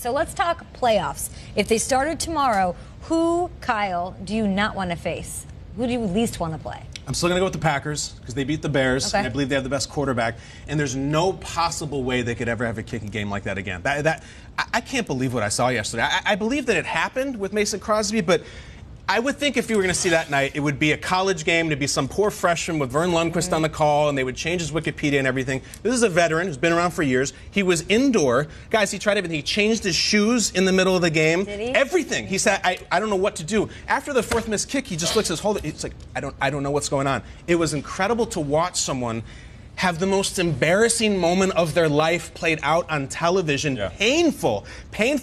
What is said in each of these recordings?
So let's talk playoffs. If they started tomorrow, who, Kyle, do you not want to face? Who do you least want to play? I'm still going to go with the Packers because they beat the Bears. Okay. And I believe they have the best quarterback. And there's no possible way they could ever have a kicking game like that again. I can't believe what I saw yesterday. I believe that it happened with Mason Crosby, but I would think if you were going to see that night, it would be a college game. It'd be some poor freshman with Vern Lundquist on the call, and they would change his Wikipedia and everything. This is a veteran who's been around for years. He was indoor. Guys, he tried everything. He changed his shoes in the middle of the game. Did he? Everything. He said, I don't know what to do. After the fourth missed kick, he just looks at his hold. It's like, I don't know what's going on. It was incredible to watch someone have the most embarrassing moment of their life played out on television. Yeah. Painful.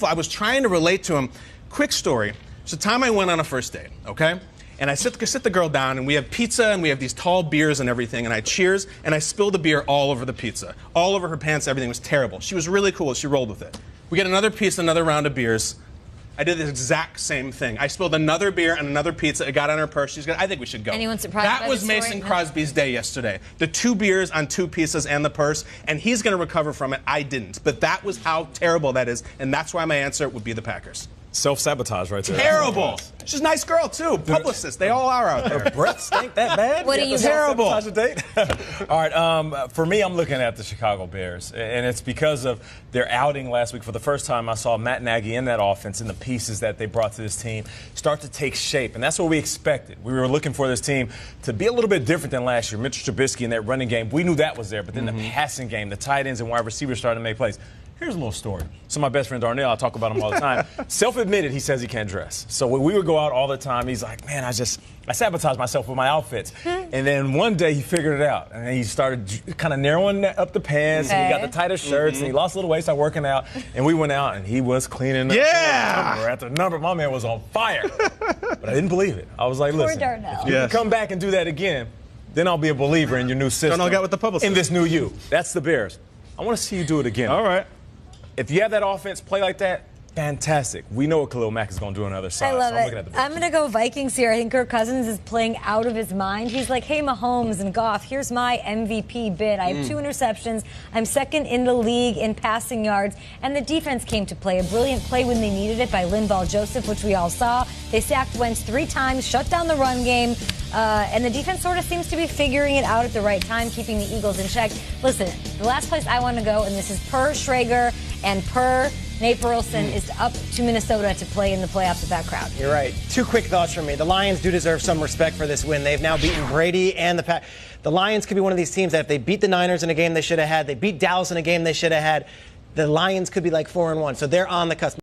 I was trying to relate to him. Quick story. It's the time I went on a first date, okay? And I sit the girl down, and we have pizza, and we have these tall beers and everything, and I cheers, and I spilled the beer all over the pizza. All over her pants, everything was terrible. She was really cool. She rolled with it. We get another piece, another round of beers. I did the exact same thing. I spilled another beer and another pizza. It got on her purse. She's I think we should go. Anyone surprised That by was the story? Mason Crosby's day yesterday. The 2 beers on 2 pizzas and the purse, and he's going to recover from it. I didn't. But that was how terrible that is, and that's why my answer would be the Packers. Self-sabotage right there. Terrible. She's a nice girl, too. Publicist. They all are out there. Breath stink that bad? What do you Terrible. Sabotage a date? All right, for me, I'm looking at the Chicago Bears, and it's because of their outing last week. For the first time, I saw Matt Nagy in that offense and the pieces that they brought to this team start to take shape, and that's what we expected. We were looking for this team to be a little bit different than last year. Mitchell Trubisky in that running game, we knew that was there, but then the passing game, the tight ends and wide receivers started to make plays. Here's a little story. So my best friend Darnell, I talk about him all the time. Self-admitted, he says he can't dress. So when we would go out all the time, he's like, man, I sabotage myself with my outfits. And then one day he figured it out. And he started kind of narrowing up the pants. And he got the tighter shirts. And he lost a little weight, started working out. And we went out, and he was cleaning up number after number. My man was on fire. But I didn't believe it. I was like, listen, if you can come back and do that again, then I'll be a believer in your new system. Darnell got with the publicist. In this new you. That's the Bears. I want to see you do it again. All right. If you have that offense play like that, fantastic. We know what Khalil Mack is going to do on the other side. I love so it. I'm going to go Vikings here. I think Kirk Cousins is playing out of his mind. He's like, hey, Mahomes and Goff, here's my MVP bid. I have 2 interceptions. I'm second in the league in passing yards. And the defense came to play. A brilliant play when they needed it by Linval Joseph, which we all saw. They sacked Wentz 3 times, shut down the run game. And the defense sort of seems to be figuring it out at the right time, keeping the Eagles in check. Listen, the last place I want to go, and this is per Schrager and per Nate Burleson, is up to Minnesota to play in the playoffs with that crowd. You're right. 2 quick thoughts from me. The Lions do deserve some respect for this win. They've now beaten Brady and the Pack. The Lions could be one of these teams that if they beat the Niners in a game they should have had, they beat Dallas in a game they should have had, the Lions could be like 4-1. So they're on the cusp.